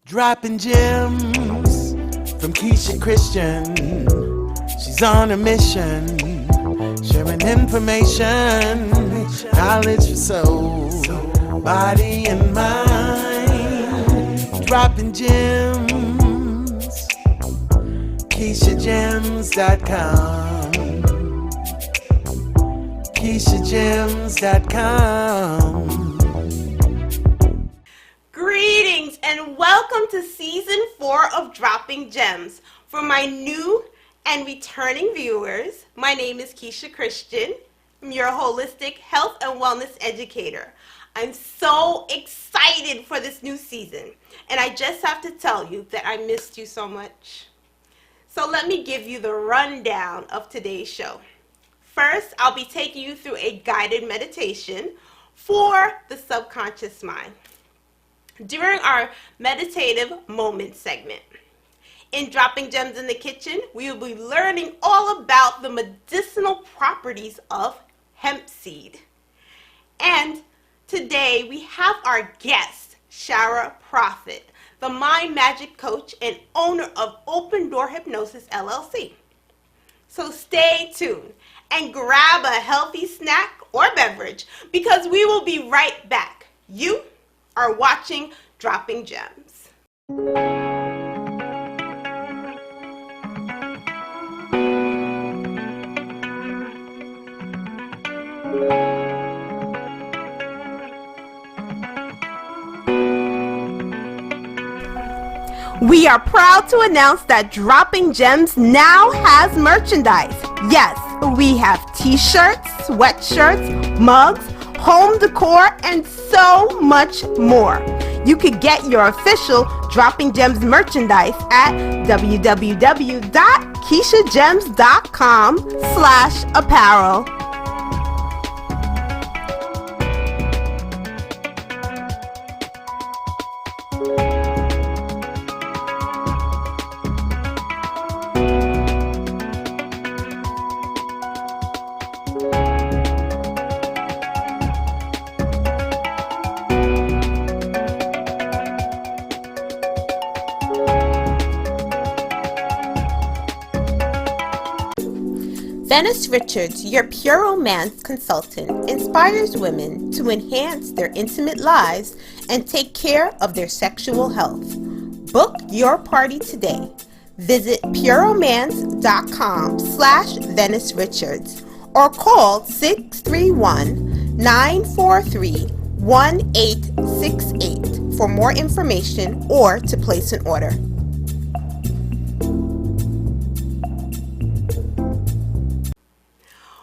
Dropping gems from Keisha Christian. She's on a mission, sharing information, knowledge for soul, body and mind. Dropping gems, KeishaGemz.com, KeishaGemz.com. Greetings and welcome to Season 4 of Dropping Gems. For my new and returning viewers, my name is Keisha Christian. I'm your holistic health and wellness educator. I'm so excited for this new season, and I just have to tell you that I missed you so much. So let me give you the rundown of today's show. First, I'll be taking you through a guided meditation for the subconscious mind during our meditative moment segment. In Dropping Gems in the Kitchen, we will be learning all about the medicinal properties of hemp seed. And today we have our guest, Shara Prophet, the mind magic coach and owner of Open Door Hypnosis LLC. So stay tuned and grab a healthy snack or beverage because we will be right back. You are watching Dropping Gems. We are proud to announce that Dropping Gems now has merchandise. Yes, we have t-shirts, sweatshirts, mugs, home decor, and so much more. You could get your official Dropping Gems merchandise at www.KeishaGemz.com/apparel. Dennis Richards, your pure romance consultant, inspires women to enhance their intimate lives and take care of their sexual health. Book your party today. Visit pureromance.com/Dennis Richards or call 631-943-1868 for more information or to place an order.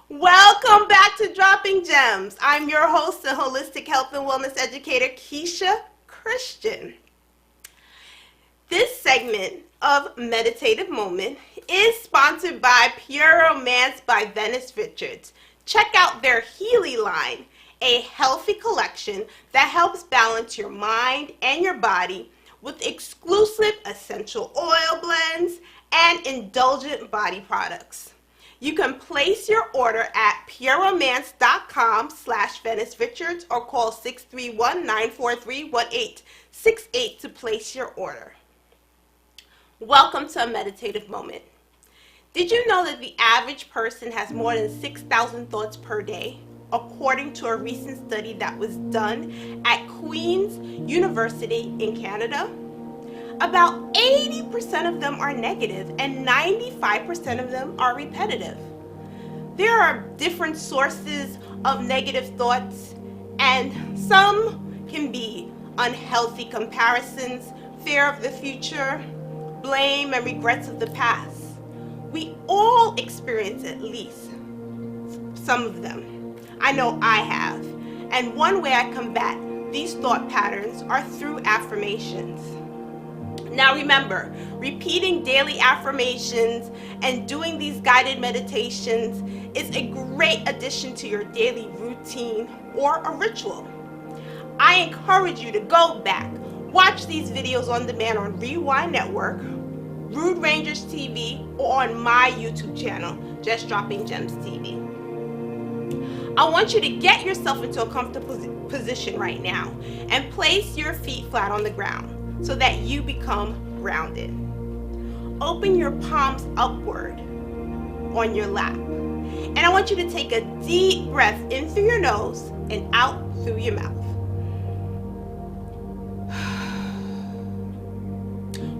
Welcome back to Dropping Gems. I'm your host and holistic health and wellness educator, Keisha Christian. This segment of Meditative Moment is sponsored by Pure Romance by Dennis Richards. Check out their Healy line, a healthy collection that helps balance your mind and your body with exclusive essential oil blends and indulgent body products. You can place your order at pureromance.com/Dennis Richards or call 631-943-1868 to place your order. Welcome to a meditative moment. Did you know that the average person has more than 6,000 thoughts per day, according to a recent study that was done at Queen's University in Canada? About 80% of them are negative and 95% of them are repetitive. There are different sources of negative thoughts, and some can be unhealthy comparisons, fear of the future, blame and regrets of the past. We all experience at least some of them. I know I have. And one way I combat these thought patterns are through affirmations. Now remember, repeating daily affirmations and doing these guided meditations is a great addition to your daily routine or a ritual. I encourage you to go back, watch these videos on demand on Rewind Network, Rude Rangers TV, or on my YouTube channel, Just Dropping Gems TV. I want you to get yourself into a comfortable position right now and place your feet flat on the ground. so that you become grounded. Open your palms upward on your lap. And I want you to take a deep breath in through your nose and out through your mouth.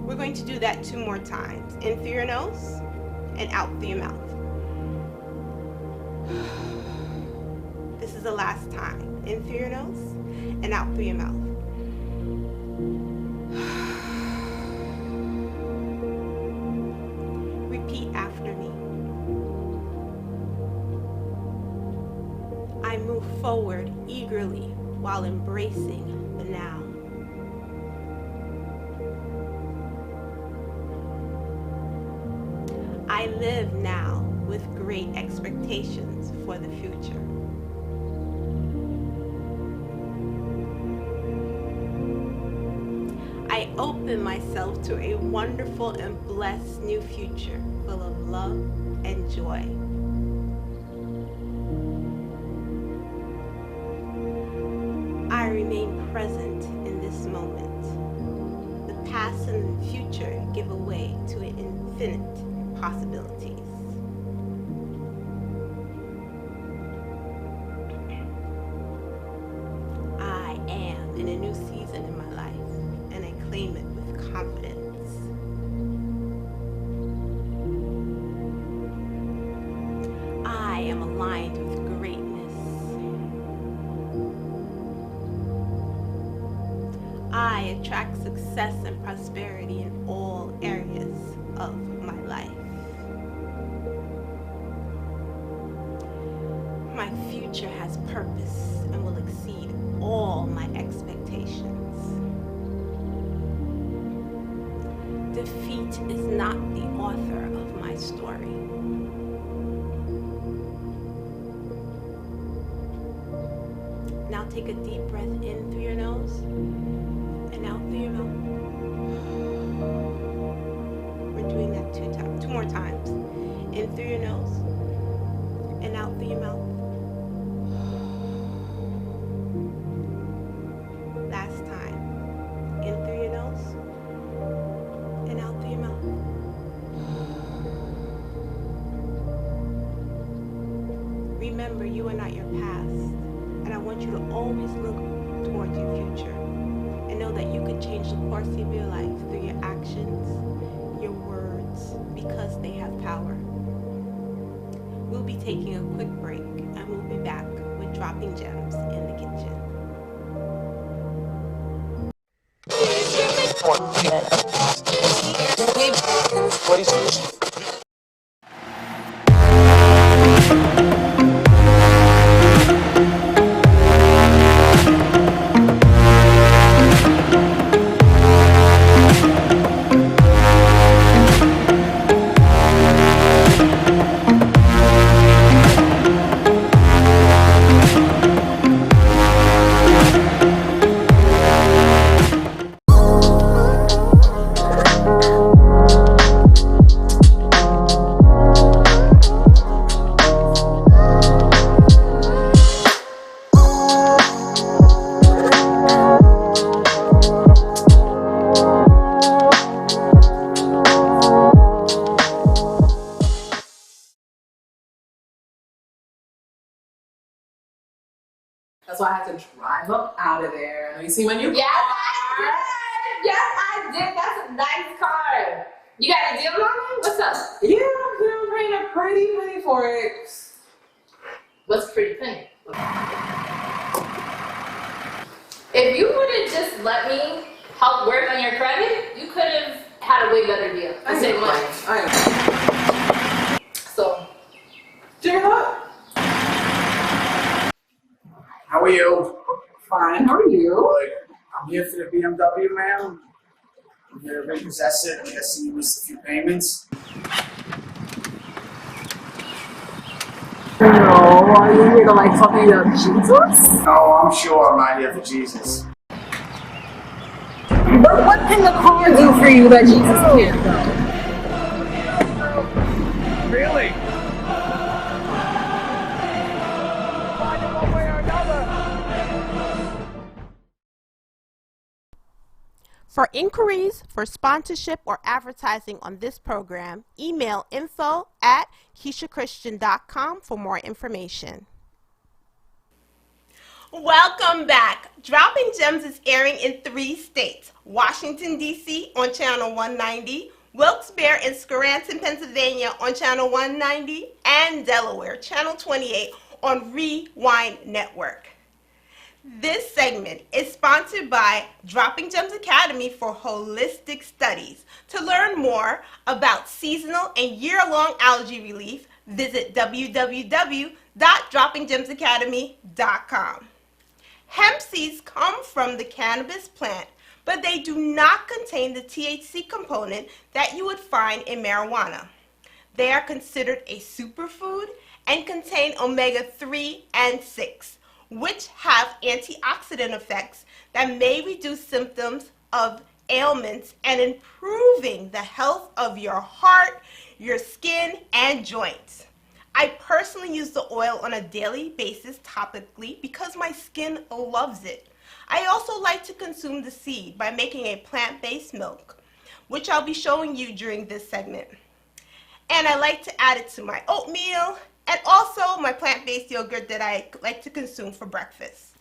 We're going to do that 2 more times. In through your nose and out through your mouth. This is the last time. In through your nose and out through your mouth. Repeat after me. I move forward eagerly while embracing the now. I live now with great expectations for the future. I open myself to a wonderful and blessed new future full of love and joy. I remain present in this moment. The past and the future give way to infinite possibilities. I am in a new season in my life, and I claim it with confidence. I am aligned with greatness. I attract success and prosperity in all areas of my life. My future has purpose and will exceed all my expectations. Defeat is not the author of my story. Now take a deep breath in through your nose and out through your mouth. We're doing that 2 more times. In through your nose and out through your mouth. Last time. In through your nose and out through your mouth. Remember, you are not your past, and I want you to always look towards your future and know that you could change the course of your life through your actions, your words, because they have power. We'll be taking a quick break, and we'll be back with Dropping Gems in the kitchen. That's why I had to drive up out of there. I know you see my new car. Yes, I did. That's a nice car. You got a deal on it? What's up? Yeah, I'm paying a pretty penny for it. What's pretty penny? If you would have just let me help work on your credit, you could have had a way better deal. I Save know. money. I know. So, Check it out. How are you? Fine. How are you? Good. I'm here for the BMW, ma'am. I'm here to repossess it. I'm guessing you missed a few payments. No, are you here to like talk me about Jesus? No, I'm sure I'm not here for Jesus. But what can the car do for you that Jesus can't do? Really? For inquiries, for sponsorship, or advertising on this program, email info@KeishaChristian.com for more information. Welcome back. Dropping Gems is airing in 3 states: Washington, D.C. on Channel 190, Wilkes-Barre and Scranton, Pennsylvania on Channel 190, and Delaware, Channel 28 on Rewind Network. This segment is sponsored by Dropping Gems Academy for Holistic Studies. To learn more about seasonal and year-long allergy relief, visit www.droppinggemsacademy.com. Hemp seeds come from the cannabis plant, but they do not contain the THC component that you would find in marijuana. They are considered a superfood and contain omega-3 and 6, which have antioxidant effects that may reduce symptoms of ailments and improving the health of your heart, your skin, and joints. I personally use the oil on a daily basis topically because my skin loves it. I also like to consume the seed by making a plant-based milk, which I'll be showing you during this segment. And I like to add it to my oatmeal and also my plant-based yogurt that I like to consume for breakfast.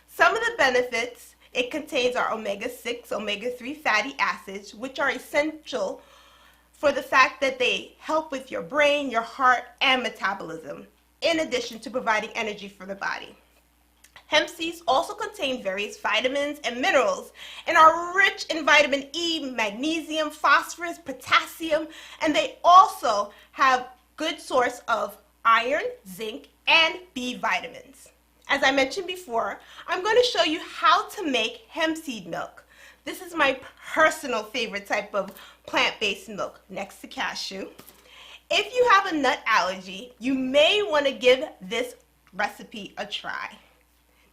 Some of the benefits it contains are omega-6, omega-3 fatty acids, which are essential for the fact that they help with your brain, your heart, and metabolism, in addition to providing energy for the body. Hemp seeds also contain various vitamins and minerals and are rich in vitamin E, magnesium, phosphorus, potassium, and they also have good source of iron, zinc, and B vitamins. As I mentioned before, I'm going to show you how to make hemp seed milk. This is my personal favorite type of plant-based milk next to cashew. If you have a nut allergy, you may want to give this recipe a try.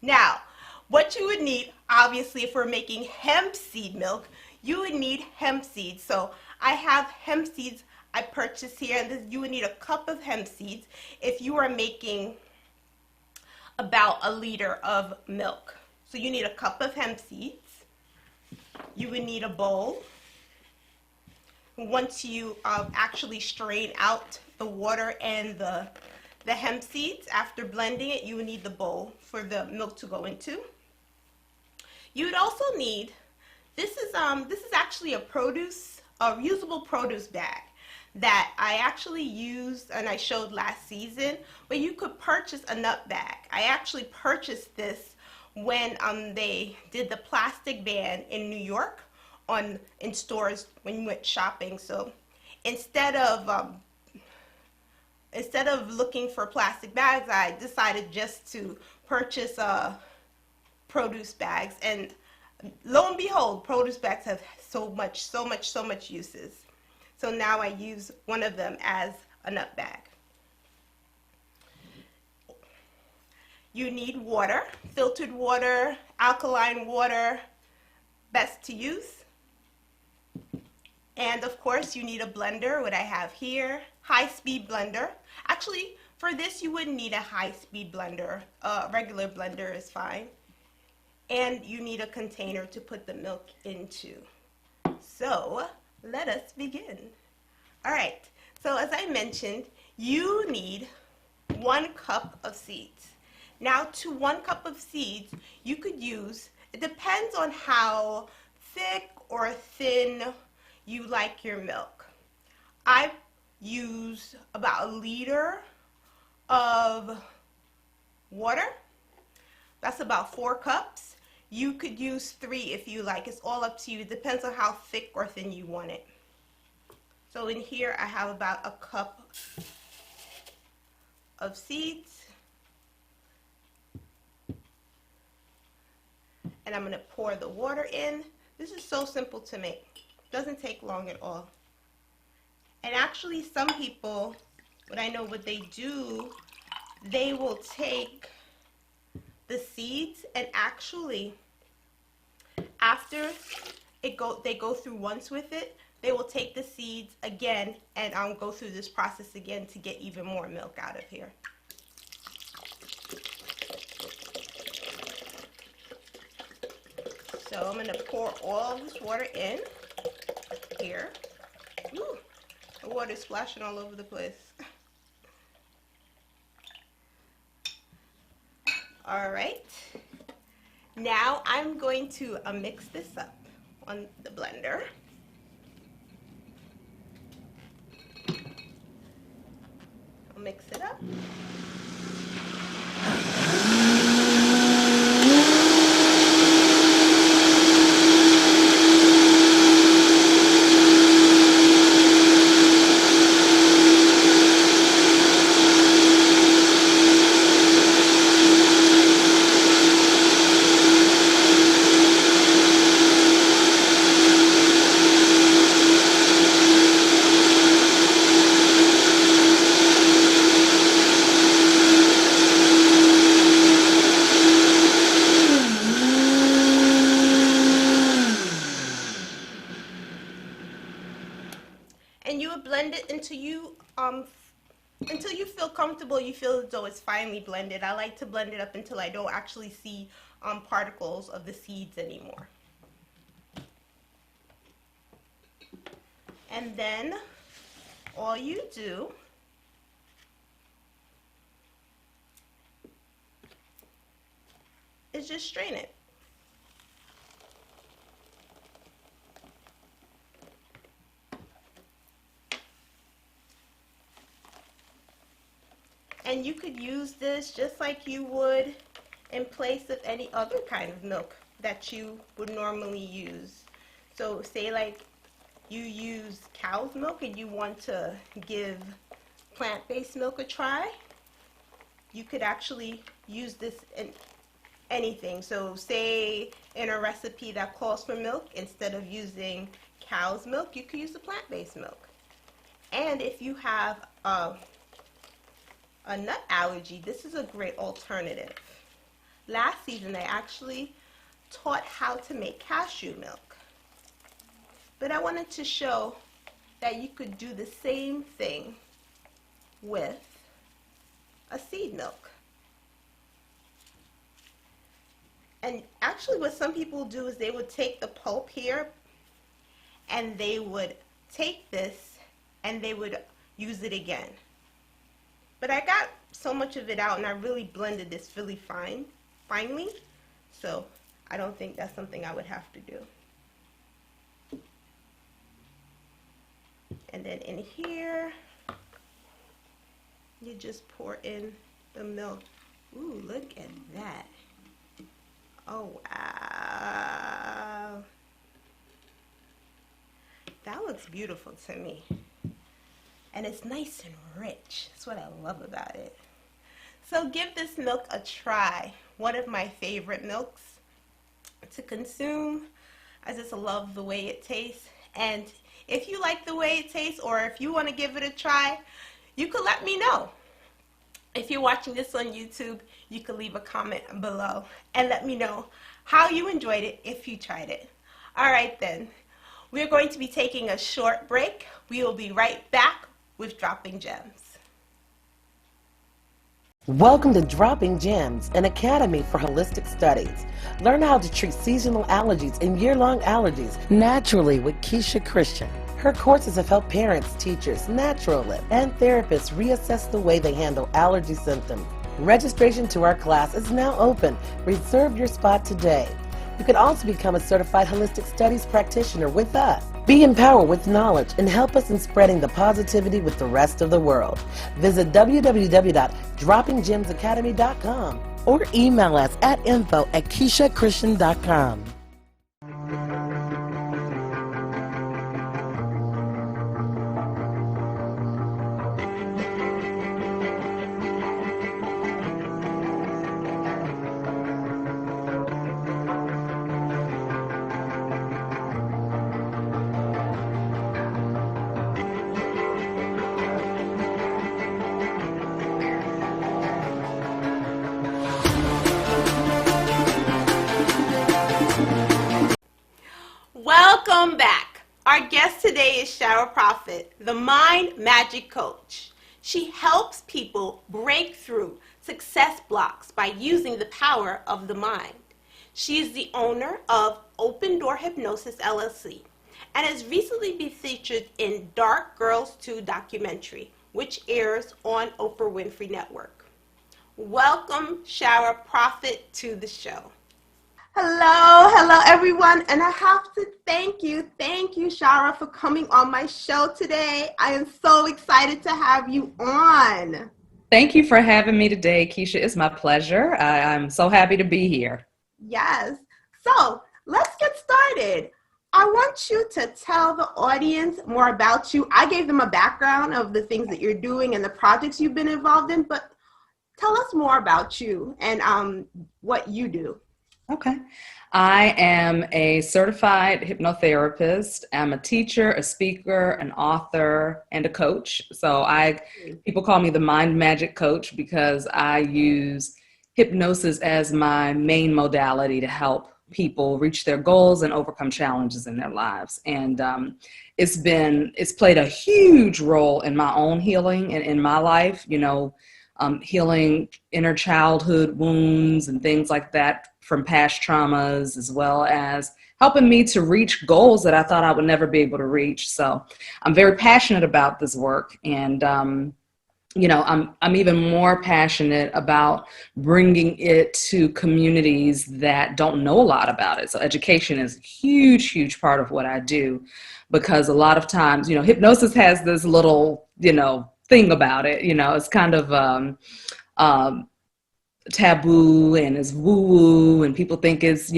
Now, what you would need, obviously, if we're making hemp seed milk, you would need hemp seeds. So I have hemp seeds I purchased here, and you would need a cup of hemp seeds if you are making about a liter of milk. So you need a cup of hemp seeds. You would need a bowl. Once you actually strain out the water and the hemp seeds, after blending it, you would need the bowl for the milk to go into. You would also need, this is actually a reusable produce bag that I actually used and I showed last season, but you could purchase a nut bag. I actually purchased this when they did the plastic ban in New York in stores when you went shopping. So instead of looking for plastic bags, I decided just to purchase produce bags, and lo and behold, produce bags have so much uses. So now I use one of them as a nut bag. You need water, filtered water, alkaline water, best to use. And of course you need a blender, what I have here, high-speed blender. Actually, for this you wouldn't need a high-speed blender, a regular blender is fine. And you need a container to put the milk into. So let us begin. All right, so as I mentioned, you need 1 cup of seeds. Now to 1 cup of seeds, you could use, it depends on how thick or thin you like your milk. I use about a liter of water. That's about 4 cups. You could use 3 if you like. It's all up to you. It depends on how thick or thin you want it. So in here I have about a cup of seeds. And I'm going to pour the water in. This is so simple to make. Doesn't take long at all. And actually some people, what I know what they do, they will take the seeds and actually after they go through once with it, they will take the seeds again and go through this process again to get even more milk out of here. So I'm going to pour all of this water in here. Ooh, the water's splashing all over the place. All right. Now I'm going to mix this up on the blender. I'll mix it up. And you would blend it until you feel comfortable, you feel as though it's finely blended. I like to blend it up until I don't actually see particles of the seeds anymore. And then all you do is just strain it. And you could use this just like you would in place of any other kind of milk that you would normally use. So say like you use cow's milk and you want to give plant-based milk a try, you could actually use this in anything. So say in a recipe that calls for milk, instead of using cow's milk, you could use the plant-based milk. And if you have a nut allergy, this is a great alternative. Last season, I actually taught how to make cashew milk. But I wanted to show that you could do the same thing with a seed milk. And actually what some people do is they would take the pulp here and they would take this and they would use it again. But I got so much of it out and I really blended this really finely, so I don't think that's something I would have to do. And then in here, you just pour in the milk. Ooh, look at that. Oh, wow. That looks beautiful to me. And it's nice and rich. That's what I love about it. So give this milk a try. One of my favorite milks to consume. I just love the way it tastes. And if you like the way it tastes, or if you want to give it a try, you could let me know. If you're watching this on YouTube, you could leave a comment below and let me know how you enjoyed it if you tried it. All right then, we're going to be taking a short break. We will be right back with Dropping Gems. Welcome to Dropping Gems, an academy for holistic studies. Learn how to treat seasonal allergies and year-long allergies naturally with Keisha Christian. Her courses have helped parents, teachers, naturalists, and therapists reassess the way they handle allergy symptoms. Registration to our class is now open. Reserve your spot today. You can also become a certified holistic studies practitioner with us. Be empowered with knowledge and help us in spreading the positivity with the rest of the world. Visit www.droppinggemsacademy.com or email us at info@KeishaChristian.com. Welcome back. Our guest today is Shower Prophet, the Mind Magic Coach. She helps people break through success blocks by using the power of the mind. She is the owner of Open Door Hypnosis LLC and has recently been featured in Dark Girls 2 documentary, which airs on Oprah Winfrey Network. Welcome, Shara Prophet, to the show. Hello everyone, and I have to thank you, Shara, for coming on my show today. I am so excited to have you on. Thank you for having me today, Keisha. It's my pleasure. I'm so happy to be here. Yes. So let's get started. I want you to tell the audience more about you. I gave them a background of the things that you're doing and the projects you've been involved in, but tell us more about you and what you do. Okay. I am a certified hypnotherapist. I'm a teacher, a speaker, an author, and a coach. So people call me the Mind Magic Coach because I use hypnosis as my main modality to help people reach their goals and overcome challenges in their lives. And it's played a huge role in my own healing and in my life, healing inner childhood wounds and things like that from past traumas, as well as helping me to reach goals that I thought I would never be able to reach. So I'm very passionate about this work. And, I'm even more passionate about bringing it to communities that don't know a lot about it. So education is a huge, huge part of what I do, because a lot of times, hypnosis has this little, thing about it. It's kind of taboo and it's woo-woo, and people think it's,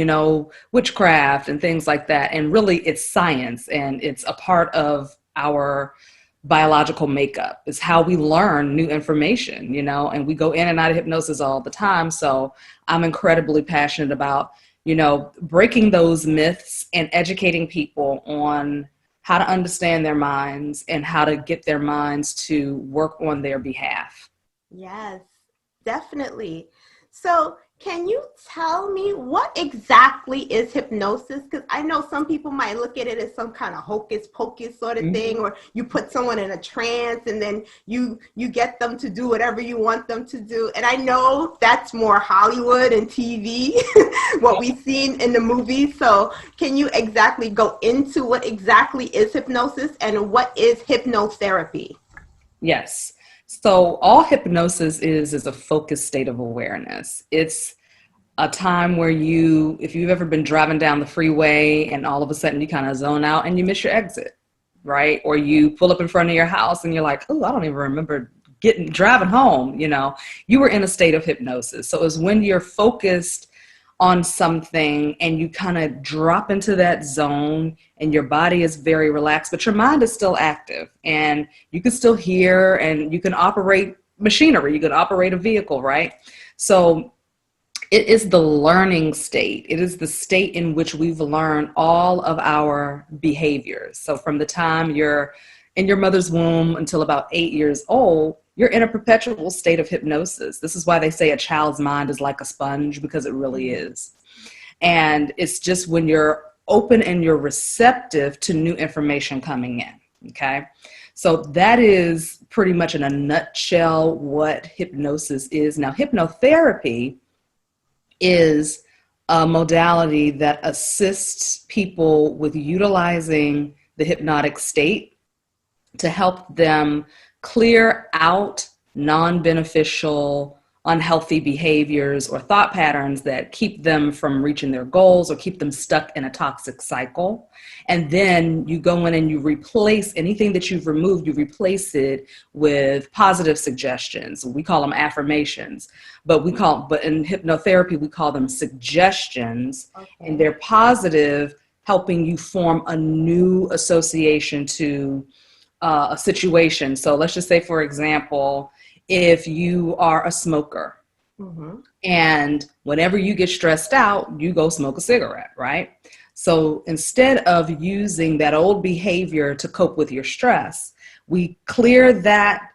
witchcraft and things like that. And really it's science, and it's a part of our biological makeup. Is how we learn new information, and we go in and out of hypnosis all the time. So I'm incredibly passionate about, breaking those myths and educating people on how to understand their minds and how to get their minds to work on their behalf. Yes, definitely. So can you tell me what exactly is hypnosis? Because I know some people might look at it as some kind of hocus pocus sort of thing, or you put someone in a trance and then you get them to do whatever you want them to do. And I know that's more Hollywood and TV, what we've seen in the movies. So can you exactly go into what exactly is hypnosis and what is hypnotherapy? Yes. So all hypnosis is a focused state of awareness. It's a time where if you've ever been driving down the freeway and all of a sudden you kind of zone out and you miss your exit, right? Or you pull up in front of your house and you're like, oh, I don't even remember driving home. You were in a state of hypnosis. So it's when you're focused on something and you kind of drop into that zone and your body is very relaxed, but your mind is still active and you can still hear and you can operate machinery, you can operate a vehicle, right? So it is the learning state. It is the state in which we've learned all of our behaviors. So from the time you're in your mother's womb until about 8 years old, you're in a perpetual state of hypnosis. This is why they say a child's mind is like a sponge, because it really is. And it's just when you're open and you're receptive to new information coming in, okay? So that is pretty much in a nutshell what hypnosis is. Now, hypnotherapy is a modality that assists people with utilizing the hypnotic state to help them clear out non-beneficial, unhealthy behaviors or thought patterns that keep them from reaching their goals or keep them stuck in a toxic cycle. And then you go in and you replace anything that you've removed, you replace it with positive suggestions. We call them affirmations, but in hypnotherapy, we call them suggestions. Okay. And they're positive, helping you form a new association to a situation. So let's just say, for example, if you are a smoker and whenever you get stressed out, you go smoke a cigarette, right? So instead of using that old behavior to cope with your stress, we clear that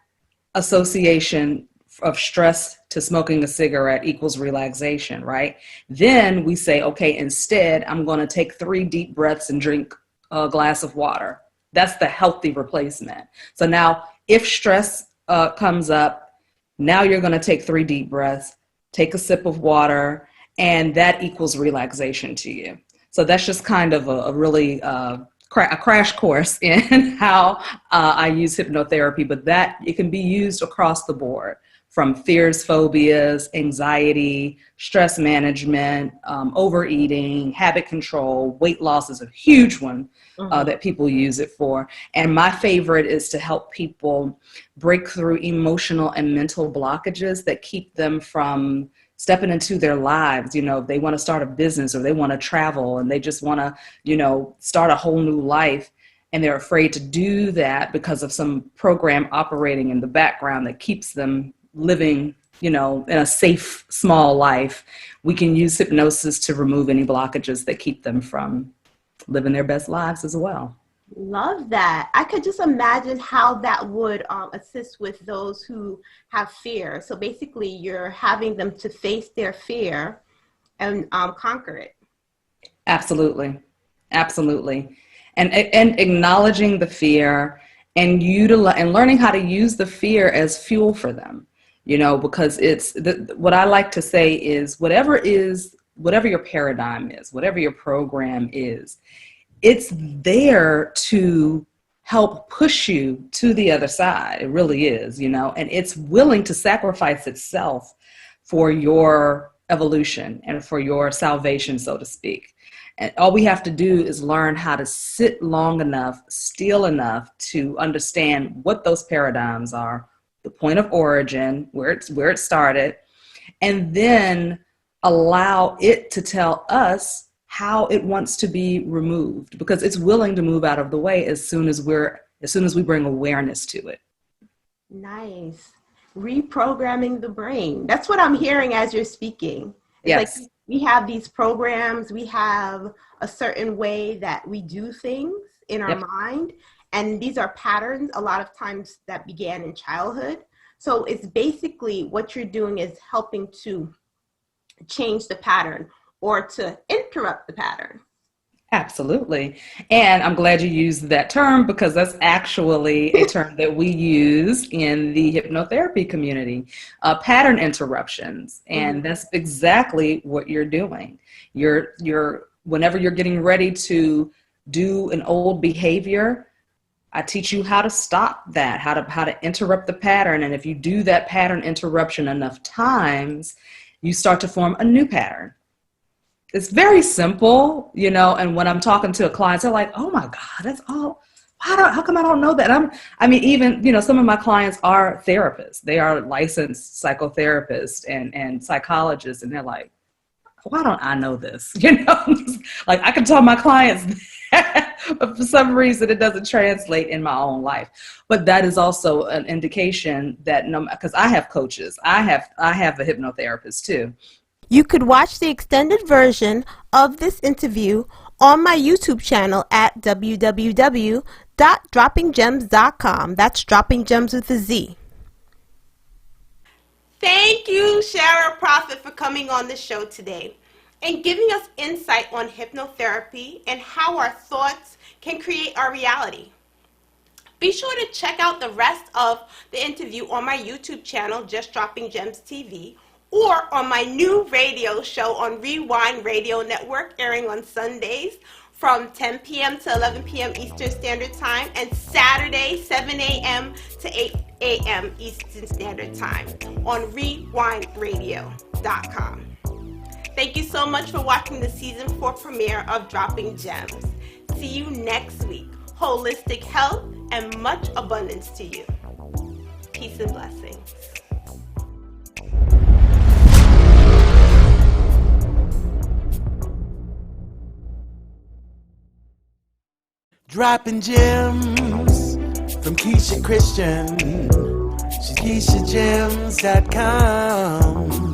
association of stress to smoking a cigarette equals relaxation, right? Then we say, okay, instead, I'm going to take 3 deep breaths and drink a glass of water. That's the healthy replacement. So now if stress comes up, now you're going to take 3 deep breaths, take a sip of water, and that equals relaxation to you. So that's just kind of a really a crash course in how I use hypnotherapy, but that it can be used across the board, from fears, phobias, anxiety, stress management, overeating, habit control. Weight loss is a huge one that people use it for. And my favorite is to help people break through emotional and mental blockages that keep them from stepping into their lives. You know, if they want to start a business or they want to travel and they just want to, you know, start a whole new life, and they're afraid to do that because of some program operating in the background that keeps them living, you know, in a safe, small life. We can use hypnosis to remove any blockages that keep them from living their best lives as well. Love that. I could just imagine how that would assist with those who have fear. So basically, you're having them to face their fear and conquer it. Absolutely. And acknowledging the fear and learning how to use the fear as fuel for them. You know, because what I like to say is whatever your paradigm is, whatever your program is, it's there to help push you to the other side. It really is, you know, and it's willing to sacrifice itself for your evolution and for your salvation, so to speak. And all we have to do is learn how to sit long enough, still enough to understand what those paradigms are, the point of origin, where it started, and then allow it to tell us how it wants to be removed, because it's willing to move out of the way as soon as we bring awareness to it. Nice. Reprogramming the brain. That's what I'm hearing as you're speaking. It's yes. Like we have these programs, we have a certain way that we do things in our mind. And these are patterns a lot of times that began in childhood. So it's basically what you're doing is helping to change the pattern or to interrupt the pattern. Absolutely. And I'm glad you used that term, because that's actually a term that we use in the hypnotherapy community, pattern interruptions. And that's exactly what you're doing. Whenever you're getting ready to do an old behavior, I teach you how to stop that, how to interrupt the pattern. And if you do that pattern interruption enough times, you start to form a new pattern. It's very simple, you know, and when I'm talking to a client, they're like, oh my God, that's all. How come I don't know that? Even, you know, some of my clients are therapists. They are licensed psychotherapists and psychologists. And they're like, why don't I know this? You know, like I can tell my clients that, but for some reason it doesn't translate in my own life. But that is also an indication that because I have coaches, I have a hypnotherapist too. You could watch the extended version of this interview on my YouTube channel at www.droppinggemz.com. That's Dropping Gems with a Z. Thank you, Shara Prophet, for coming on the show today and giving us insight on hypnotherapy and how our thoughts can create our reality. Be sure to check out the rest of the interview on my YouTube channel, Just Dropping Gems TV, or on my new radio show on Rewind Radio Network, airing on Sundays from 10 p.m. to 11 p.m. Eastern Standard Time, and Saturday, 7 a.m. to 8 a.m. Eastern Standard Time on rewindradio.com. Thank you so much for watching the Season 4 premiere of Dropping Gems. See you next week. Holistic health and much abundance to you. Peace and blessings. Dropping gems from Keisha Christian. She's KeishaGems.com.